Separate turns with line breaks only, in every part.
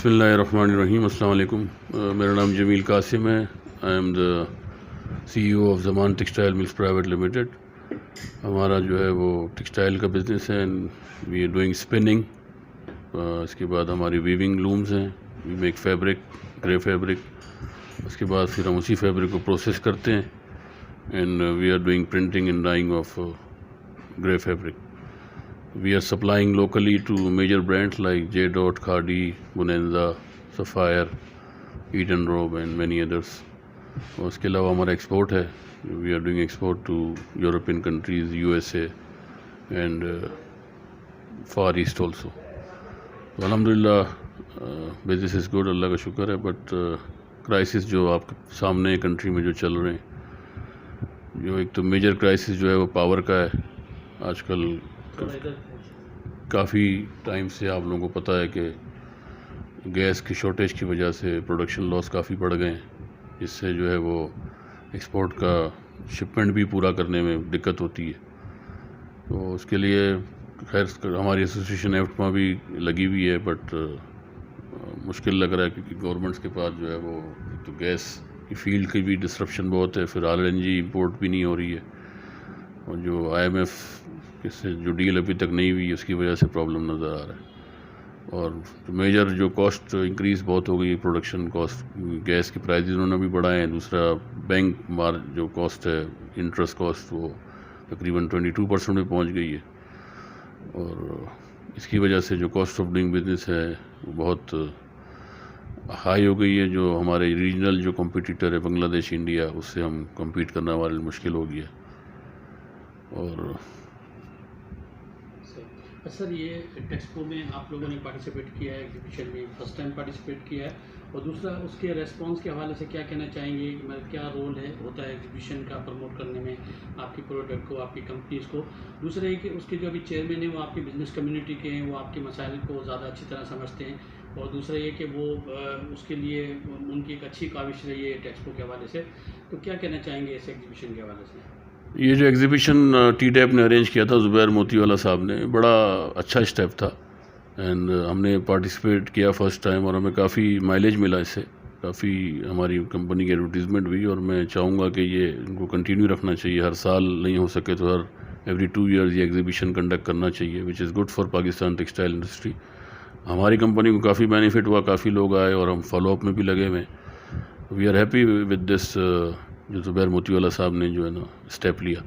بسم اللہ الرحمن الرحیم. السلام علیکم. میرا نام جمیل قاسم ہے. I am the CEO of Zaman textile mills private limited. ہمارا جو ہے وہ ٹیکسٹائل کا بزنس ہے and we are doing spinning. اس کے بعد ہماری ویونگ لومز ہیں. We make fabric, grey fabric. اس کے بعد پھر ہم اسی فیبرک کو پروسیس کرتے ہیں and we are doing printing and dyeing of grey fabric. We are supplying locally to major brands like J. Khadi, Bonanza, Sapphire, Eden Robe and many others. اور اس کے علاوہ ہمارا ایکسپورٹ ہے. We are doing export to European countries, USA and Far East also. تو الحمدللہ business is good, اللہ کا شکر ہے. بٹ کرائسس جو آپ کے سامنے کنٹری میں جو چل رہے ہیں، جو ایک تو میجر کرائسس جو ہے وہ پاور کا ہے. آج کل کافی ٹائم سے آپ لوگوں کو پتہ ہے کہ گیس کی شارٹیج کی وجہ سے پروڈکشن لاس کافی بڑھ گئے ہیں، جس سے جو ہے وہ ایکسپورٹ کا شپمنٹ بھی پورا کرنے میں دقت ہوتی ہے. تو اس کے لیے خیر ہماری ایسوسیشن ایفٹما بھی لگی ہوئی ہے، بٹ مشکل لگ رہا ہے کیونکہ گورنمنٹس کے پاس جو ہے وہ تو گیس کی فیلڈ کی بھی ڈسرپشن بہت ہے. پھر LNG امپورٹ بھی نہیں ہو رہی ہے، اور جو IMF سے جو ڈیل ابھی تک نہیں ہوئی اس کی وجہ سے پرابلم نظر آ رہا ہے. اور میجر جو کاسٹ انکریز بہت ہو گئی، پروڈکشن کاسٹ، گیس کے پرائز انہوں نے بھی بڑھائے ہیں. دوسرا بینک جو کاسٹ ہے، انٹرسٹ کاسٹ، وہ تقریباً 22% پہ پہنچ گئی ہے. اور اس کی وجہ سے جو کاسٹ آف ڈوئنگ بزنس ہے وہ بہت ہائی ہو گئی ہے. جو ہمارے ریجنل جو کمپیٹیٹر ہے بنگلہ دیش، انڈیا، اس سے ہم کمپیٹ کرنا ہمارے لیے مشکل ہو گیا. اور
سر یہ ٹیکسپو میں آپ لوگوں نے پارٹیسپیٹ کیا ہے، ایگزیبیشن میں فرسٹ ٹائم پارٹیسپیٹ کیا ہے، اور دوسرا اس کے ریسپانس کے حوالے سے کیا کہنا چاہیں گے؟ مطلب کیا رول ہوتا ہے ایگزیبیشن کا پروموٹ کرنے میں آپ کی پروڈکٹ کو، آپ کی کمپنیز کو؟ دوسرا یہ کہ اس کے جو ابھی چیئرمین ہیں وہ آپ کی بزنس کمیونٹی کے ہیں، وہ آپ کے مسائل کو زیادہ اچھی طرح سمجھتے ہیں، اور دوسرا یہ کہ وہ اس کے لیے ان کی ایک اچھی کاوش رہی ہے ٹیکسپو کے حوالے سے. تو کیا کہنا چاہیں گے اس ایگزیبیشن کے حوالے سے؟
یہ جو ایگزیبیشن TDAP نے ارینج کیا تھا، زبیر موتی والا صاحب نے، بڑا اچھا اسٹیپ تھا. اینڈ ہم نے پارٹیسپیٹ کیا فرسٹ ٹائم، اور ہمیں کافی مائلیج ملا اس سے، کافی ہماری کمپنی کی ایڈورٹیزمنٹ ہوئی. اور میں چاہوں گا کہ یہ ان کو کنٹینیو رکھنا چاہیے. ہر سال نہیں ہو سکے تو ایوری 2 ایئرز یہ ایگزیبیشن کنڈکٹ کرنا چاہیے، which is good for Pakistan textile industry. ہماری کمپنی کو کافی بینیفٹ ہوا، کافی لوگ آئے، اور ہم فالو اپ میں بھی لگے ہوئے. We are happy with this جو زبیر موتی والا صاحب نے جو ہے نا اسٹیپ لیا.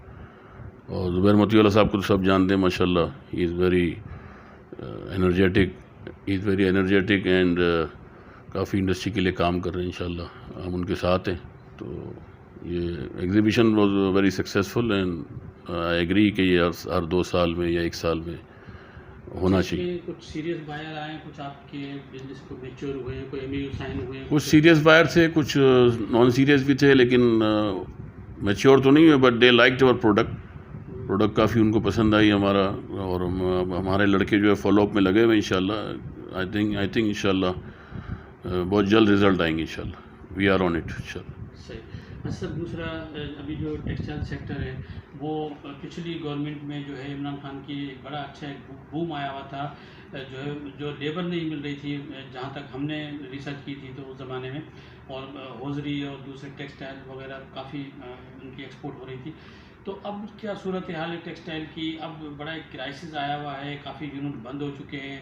اور زبیر موتی والا صاحب کو تو سب جانتے ہیں ماشاء اللہ. He is very energetic and کافی انڈسٹری کے لیے کام کر رہے ہیں. انشاءاللہ ہم ان کے ساتھ ہیں. تو یہ exhibition was very successful and I agree کہ یہ ہر 2 سال میں یا 1 سال میں ہونا چاہیے.
کچھ سیریس بائر آئے ہیں، کچھ آپ کے بزنس کو میچور ہوئے ہیں، کوئی MOU سائن ہوئے ہیں؟
کچھ سیریس بائر تھے، کچھ نان سیریس بھی تھے، لیکن میچور تو نہیں ہوئے، بٹ دے لائکڈ اور پروڈکٹ کافی ان کو پسند آئی ہمارا. اور ہمارے لڑکے جو ہے فالو اپ میں لگے ہوئے. انشاءاللہ آئی تھنک انشاءاللہ بہت جلد رزلٹ آئیں گے انشاءاللہ. وی آر آن اٹ انشاءاللہ.
صحیح. سر دوسرا ابھی جو ٹیکسٹائل سیکٹر ہے وہ پچھلی گورنمنٹ میں جو ہے عمران خان کی بڑا اچھا ایک بوم آیا ہوا تھا، جو لیبر نہیں مل رہی تھی جہاں تک ہم نے ریسرچ کی تھی تو اس زمانے میں، اور ہوزری اور دوسرے ٹیکسٹائل وغیرہ کافی ان کی ایکسپورٹ ہو رہی تھی. تو اب کیا صورت حال ہے ٹیکسٹائل کی؟ اب بڑا ایک کرائسس آیا ہوا ہے، کافی یونٹ بند ہو چکے ہیں.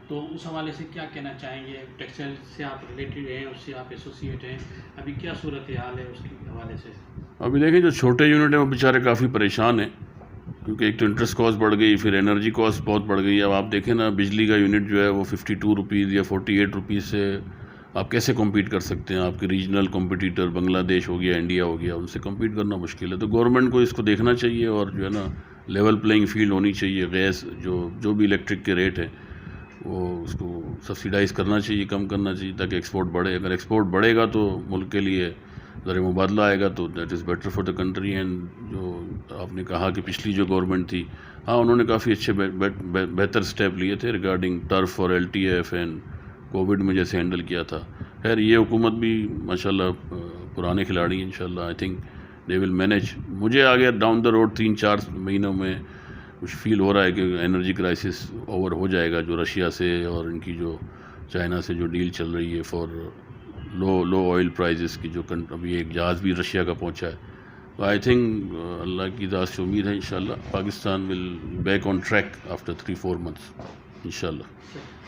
تو اس حوالے سے کیا کہنا چاہیں گے؟ ٹیکسٹائل سے آپ ریلیٹڈ ہیں، اس سے آپ ایسوسیٹ ہیں، ابھی کیا صورت حال ہے اس کے حوالے سے؟
ابھی دیکھیں جو چھوٹے یونٹ ہیں وہ بیچارے کافی پریشان ہیں، کیونکہ ایک تو انٹرسٹ کاسٹ بڑھ گئی، پھر انرجی کاسٹ بہت بڑھ گئی. اب آپ دیکھیں نا، بجلی کا یونٹ جو ہے وہ 52 روپیز یا 48 روپیز سے آپ کیسے کمپیٹ کر سکتے ہیں؟ آپ کے ریجنل کمپٹیٹر بنگلہ دیش ہو گیا، انڈیا ہو گیا، ان سے کمپیٹ کرنا مشکل ہے. تو گورنمنٹ کو اس کو دیکھنا چاہیے، اور جو ہے نا لیول پلینگ فیلڈ ہونی چاہیے. گیس جو بھی الیکٹرک کے ریٹ ہیں وہ اس کو سبسیڈائز کرنا چاہیے، کم کرنا چاہیے، تاکہ ایکسپورٹ بڑھے. اگر ایکسپورٹ بڑھے گا تو ملک کے لیے ذرا مبادلہ آئے گا، تو that is better for the country. And جو آپ نے کہا کہ پچھلی جو گورنمنٹ تھی، ہاں انہوں نے کافی اچھے بہتر اسٹیپ لیے تھے ریگارڈنگ ٹرف اور LTF اینڈ کووڈ میں جیسے ہینڈل کیا تھا. خیر یہ حکومت بھی ماشاءاللہ پرانے کھلاڑی ہیں. انشاءاللہ I think they will manage. مجھے آگے ڈاؤن دا روڈ 3-4 مہینوں میں کچھ فیل ہو رہا ہے کہ انرجی کرائسس اوور ہو جائے گا، جو رشیا سے اور ان کی جو چائنا سے جو ڈیل چل رہی ہے فار لو آئل پرائزز کی، جو ابھی ایک جہاز بھی رشیا کا پہنچا ہے. تو آئی تھنک اللہ کی ذات سے امید ہے انشاءاللہ Pakistan will back on track after 3-4 months انشاءاللہ.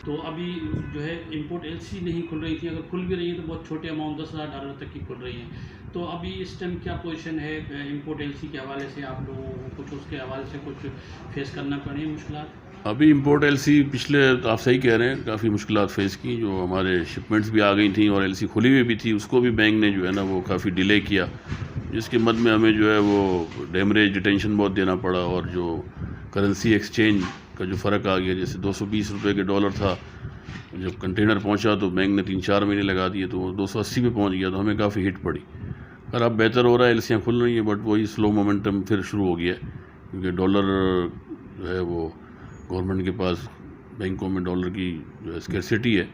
تو ابھی جو ہے امپورٹ ایل سی نہیں کھل رہی تھی، اگر کھل بھی رہی ہیں تو بہت چھوٹے اماؤنٹ $10,000 تک کی کھل رہی ہیں. تو ابھی اس ٹائم کیا پوزیشن ہے امپورٹ ایل سی کے حوالے سے؟ آپ لوگوں کو کچھ اس کے حوالے سے کچھ فیس کرنا پڑے مشکلات؟
ابھی امپورٹ ایل سی پچھلے آپ صحیح کہہ رہے ہیں کافی مشکلات فیس کی، جو ہمارے شپمنٹس بھی آ گئی تھیں اور ایل سی کھلی ہوئی بھی تھی، اس کو بھی بینک نے جو ہے نا وہ کافی ڈیلے کیا، جس کے مد میں ہمیں جو ہے وہ ڈیمریج ڈیٹینشن بہت دینا پڑا. اور جو کرنسی ایکسچینج کا جو فرق آ گیا، جیسے $220 کے ڈالر تھا، جب کنٹینر پہنچا تو بینک نے 3-4 مہینے لگا دیے تو وہ 280 پہ پہنچ گیا، تو ہمیں کافی ہٹ پڑی. اور اب بہتر ہو رہا ہے، ایلسیاں کھل رہی ہیں، بٹ وہی سلو مومنٹم پھر شروع ہو گیا ہے، کیونکہ ڈالر جو ہے وہ گورنمنٹ کے پاس بینکوں میں ڈالر کی جو ہے اسکیرسٹی ہے.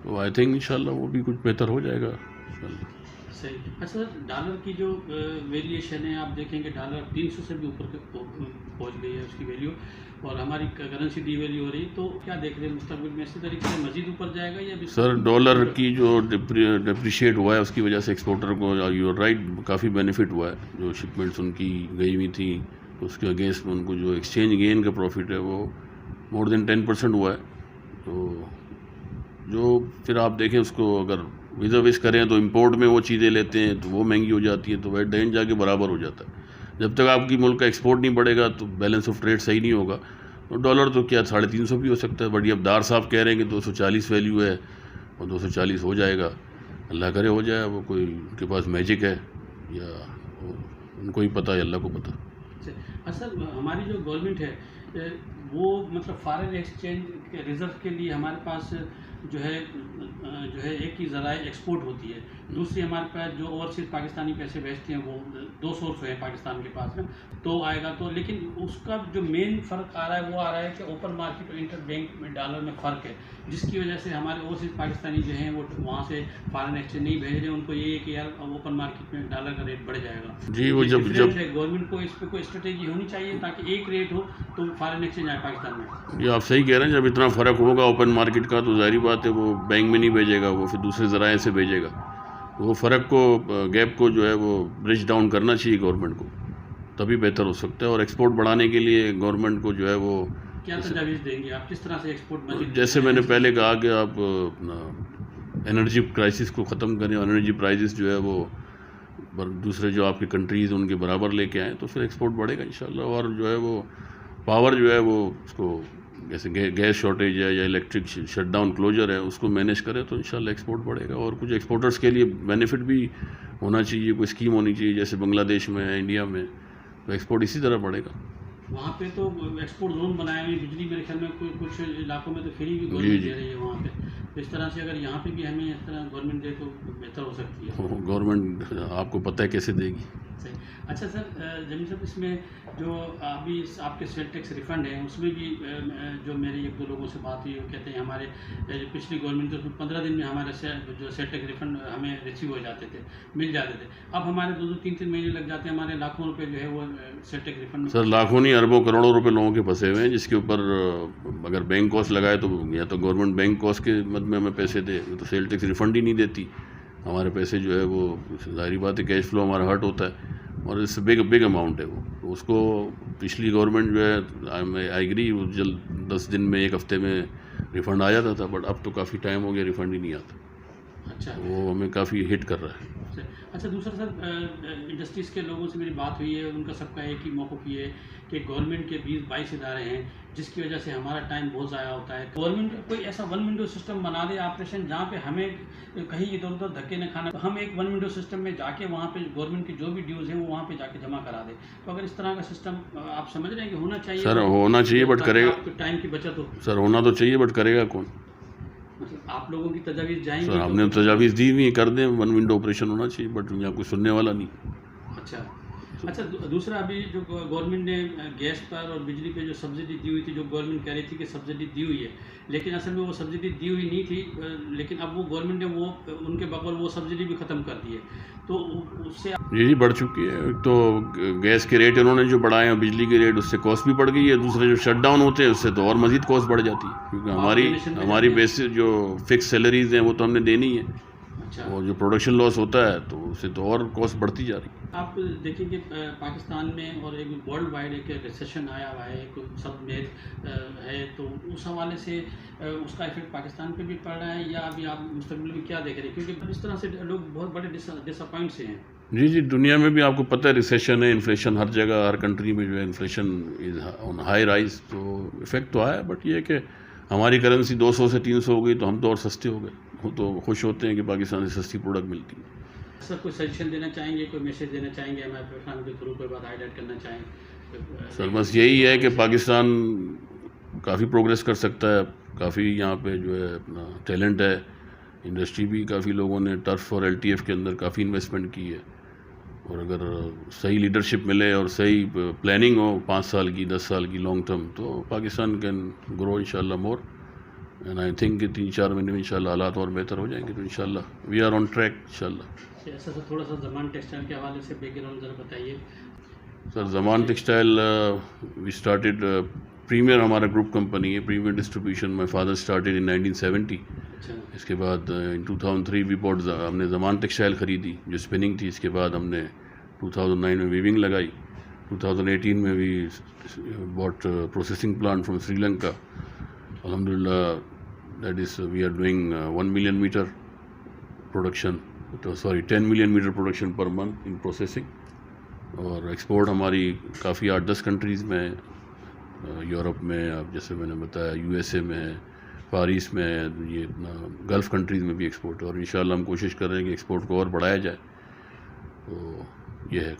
تو آئی تھنک انشاءاللہ وہ بھی کچھ بہتر ہو جائے گا انشاءاللہ.
صحیح. اچھا، ڈالر کی جو ویریشن ہے، آپ دیکھیں کہ ڈالر 300 سے بھی اوپر پہنچ گئی ہے اس کی ویلیو، اور ہماری کرنسی ڈی ویلیو ہو رہی. تو کیا دیکھ رہے ہیں مستقبل میں اسی طریقے سے مزید اوپر جائے گا یا
سر ڈالر کی جو ڈپریشیٹ ہوا ہے اس کی وجہ سے ایکسپورٹر کو یو رائٹ کافی بینیفٹ ہوا ہے. جو شپمنٹس ان کی گئی ہوئی تھیں اس کے اگینسٹ ان کو جو ایکسچینج گین کا پروفٹ ہے وہ مور دین 10% ہوا ہے. تو جو پھر آپ دیکھیں اس کو اگر ویز کریں تو امپورٹ میں وہ چیزیں لیتے ہیں تو وہ مہنگی ہو جاتی ہے، تو ایٹ دا اینڈ جا کے برابر ہو جاتا ہے. جب تک آپ کی ملک کا ایکسپورٹ نہیں بڑھے گا تو بیلنس آف ٹریڈ صحیح نہیں ہوگا. تو ڈالر تو کیا 350 بھی ہو سکتا ہے، بٹ یہ اب دار صاحب کہہ رہے ہیں کہ 240 ویلیو ہے اور 240 ہو جائے گا. اللہ کرے ہو جائے، وہ کوئی ان کے پاس میجک ہے یا ان کو ہی پتہ ہے، اللہ کو پتہ.
اصل ہماری جو گورنمنٹ ہے وہ مطلب فارن ایکسچینج کے ریزرو کے لیے ہمارے پاس جو ہے ایک ہی ذرائع ایکسپورٹ ہوتی ہے، دوسری ہمارے پاس جو اوورسیز پاکستانی پیسے بھیجتے ہیں وہ 2 سورس ہیں پاکستان کے پاس میں، تو آئے گا. تو لیکن اس کا جو مین فرق آ رہا ہے وہ آ رہا ہے کہ اوپن مارکیٹ اور انٹر بینک میں ڈالر میں فرق ہے، جس کی وجہ سے ہمارے اوورسیز پاکستانی جو ہیں وہ وہاں سے فارن ایکسچینج نہیں بھیج رہے. ان کو یہ ہے کہ یار اوپن مارکیٹ میں ڈالر کا ریٹ بڑھ جائے گا.
جی وہ جب
گورنمنٹ کو اس پہ کوئی اسٹریٹجی ہونی چاہیے تاکہ ایک ریٹ ہو تو فارن ایکسچینج آئے پاکستان میں.
یہ آپ صحیح کہہ رہے ہیں، جب اتنا فرق ہوگا اوپن مارکیٹ کا تو ظاہری بات ہے وہ بینک میں نہیں بھیجے گا، وہ پھر دوسرے ذرائع سے بھیجے گا. وہ فرق کو گیپ کو جو ہے وہ برج ڈاؤن کرنا چاہیے گورنمنٹ کو، تبھی بہتر ہو سکتا ہے. اور ایکسپورٹ بڑھانے کے لیے گورنمنٹ کو جو ہے وہ
کیا تجاویز دیں گے آپ، کس طرح سے ایکسپورٹ مزید؟
جیسے میں نے پہلے کہا کہ آپ انرجی کرائسس کو ختم کریں اور انرجی پرائزز جو ہے وہ دوسرے جو آپ کی کنٹریز ان کے برابر لے کے آئیں تو پھر ایکسپورٹ بڑھے گا انشاءاللہ. اور جو ہے وہ پاور جو ہے وہ اس کو جیسے گیس شارٹیج ہے یا الیکٹرک شٹ ڈاؤن کلوجر ہے اس کو مینیج کرے تو انشاءاللہ ایکسپورٹ بڑھے گا. اور کچھ ایکسپورٹرز کے لیے بینیفٹ بھی ہونا چاہیے، کوئی اسکیم ہونی چاہیے جیسے بنگلہ دیش میں ہے، انڈیا میں، تو ایکسپورٹ اسی طرح بڑھے گا.
وہاں پہ تو ایکسپورٹ زون بنائے ہوئے، بجلی میرے خیال میں کچھ علاقوں میں تو فری بھی گورنمنٹ دے رہی ہے وہاں پہ. اس طرح سے اگر یہاں پہ بھی ہمیں اس طرح گورنمنٹ دے تو بہتر ہو سکتی ہے.
گورنمنٹ آپ کو پتہ ہے کیسے دے گی.
صحیح. اچھا سر جمیل صاحب، اس میں جو ابھی آپ کے سیل ٹیکس ریفنڈ ہیں اس میں بھی جو میری 1-2 لوگوں سے بات ہوئی وہ کہتے ہیں ہمارے پچھلی گورنمنٹ تو 15 دن میں ہمارے جو سیل ٹیکس ریفنڈ ہمیں ریسیو ہو جاتے تھے، مل جاتے تھے. اب ہمارے 2-3 مہینے لگ جاتے ہیں، ہمارے لاکھوں روپے جو ہے وہ سیل ٹیکس ریفنڈ.
سر لاکھوں نہیں اربوں کروڑوں روپے لوگوں کے پھنسے ہوئے ہیں، جس کے اوپر اگر بینک کاسٹ لگائے تو یا تو گورنمنٹ بینک کاسٹ کے مد میں ہمیں پیسے دے، تو سیل ٹیکس ریفنڈ ہی نہیں دیتی. ہمارے پیسے جو ہے وہ ظاہری بات ہے کیش فلو ہمارا ہرٹ ہوتا ہے، اور اس سے بگ اماؤنٹ ہے وہ. تو اس کو پچھلی گورنمنٹ جو ہے آئی ایگری وہ جلد 10 دن میں 1 ہفتے میں ریفنڈ آ جاتا تھا، بٹ اب تو کافی ٹائم ہو گیا ریفنڈ ہی نہیں آتا.
اچھا،
وہ ہمیں کافی ہٹ کر رہا ہے.
اچھا دوسرا سر، انڈسٹریز کے لوگوں سے میری بات ہوئی ہے، ان کا سب کا ایک ہی موقف یہ ہے کہ گورنمنٹ کے 20-22 ادارے ہیں جس کی وجہ سے ہمارا ٹائم بہت ضائع ہوتا ہے. گورنمنٹ کوئی ایسا 1 ونڈو سسٹم بنا دے آپریشن جہاں پہ ہمیں کہیں ادھر ادھر دھکے نہ کھانا، ہم ایک 1 ونڈو سسٹم میں جا کے وہاں پہ گورنمنٹ کی جو بھی ڈیوز ہیں وہ وہاں پہ جا کے جمع کرا دے. تو اگر اس طرح کا سسٹم آپ سمجھ رہے ہیں کہ ہونا چاہیے؟
سر ہونا چاہیے بٹ کرے گا،
ٹائم کی بچت ہو.
سر ہونا تو چاہیے بٹ کرے گا کون؟
آپ لوگوں کی تجاویز جائیں گی؟
سر ہم نے تجاویز دی ہوئی کر دیں، 1 ونڈو آپریشن ہونا چاہیے، بٹ یہاں کوئی سننے والا نہیں.
اچھا دوسرا، ابھی جو گورنمنٹ نے گیس پر اور بجلی پہ جو سبسڈی دی ہوئی تھی، جو گورنمنٹ کہہ رہی تھی کہ سبسڈی دی ہوئی ہے، لیکن اصل میں وہ سبسڈی دی ہوئی نہیں تھی، لیکن اب وہ گورنمنٹ نے وہ ان کے بقول وہ سبسڈی بھی ختم کر دی ہے. تو اس سے
جی بڑھ چکی ہے. ایک تو گیس کے ریٹ انہوں نے جو بڑھائے ہیں, بجلی کے ریٹ, اس سے کاسٹ بھی بڑھ گئی ہے. دوسرے جو شٹ ڈاؤن ہوتے ہیں اس سے تو اور مزید کاسٹ بڑھ جاتی ہے, کیونکہ ہماری بیسس جو فکس سیلریز ہیں وہ تو ہم نے دینی ہے,
اچھا
اور جو پروڈکشن لاس ہوتا ہے تو اس سے تو اور کاسٹ بڑھتی جا رہی ہے.
آپ دیکھیں کہ پاکستان میں اور ایک ورلڈ وائڈ ایک ریسیشن آیا ہوا ہے, ایک سب میں ہے, تو اس حوالے سے اس کا افیکٹ پاکستان پہ بھی پڑ رہا ہے, یا ابھی آپ مستقبل میں کیا دیکھ رہے ہیں, کیونکہ اس طرح سے لوگ بہت بڑے ڈس اپوائنٹ سے ہیں.
جی دنیا میں بھی آپ کو پتہ ہے ریسیشن ہے, انفلیشن ہر جگہ, ہر کنٹری میں جو ہے inflation is on high rise, تو افیکٹ تو آیا. بٹ یہ ہے کہ ہماری کرنسی 200 سے 300 ہو گئی تو ہم تو اور سستے ہو گئے, وہ تو خوش ہوتے ہیں کہ پاکستان سے سستی پروڈکٹ ملتی ہے.
سر کوئی سجیشن دینا چاہیں گے, کوئی میسیج دینا چاہیں گے ہمارے پلیٹفارم کے تھرو, کوئی بات ہائی لائٹ کرنا چاہیں؟
سر بس یہی ہے کہ پاکستان کافی پروگریس کر سکتا ہے, کافی یہاں پہ جو ہے اپنا ٹیلنٹ ہے, انڈسٹری بھی کافی لوگوں نے ٹرف اور LTF کے اندر کافی انویسٹمنٹ کی ہے, اور اگر صحیح لیڈرشپ ملے اور صحیح پلاننگ ہو 5 سال کی 10 سال کی لانگ ٹرم, تو پاکستان کین گرو انشاءاللہ مور. اینڈ آئی تھنک کہ 3-4 مہینے میں انشاءاللہ حالات اور بہتر ہو جائیں گے, تو انشاءاللہ وی آر آن ٹریک انشاءاللہ.
ایسا سر تھوڑا سا زمان ٹیکسٹائل کے حوالے سے بیک گراؤنڈ ذرا بتائیے.
Sir Zaman textile we started, Premier ہمارا گروپ کمپنی ہے, Premier distribution. My father started in 1970.
اچھا,
اس کے بعد ان 2003 وی بوٹ, ہم نے زمان ٹیکسٹائل خریدی جو اسپننگ تھی. اس کے بعد ہم نے 2009 میں ویونگ لگائی. 2018 میں we bought processing plant from Sri Lanka. الحمدللہ that is we are doing 1 million metre production, sorry 10 million metre production per month in processing. اور ایکسپورٹ ہماری کافی 8-10 کنٹریز میں, یورپ میں, آپ جیسے میں نے بتایا USA میں ہے, فار ایسٹ میں ہے, یہ اپنا گلف کنٹریز میں بھی ایکسپورٹ ہے, اور انشاءاللہ ہم کوشش کر رہے ہیں کہ ایکسپورٹ کو اور بڑھایا جائے. تو یہ ہے.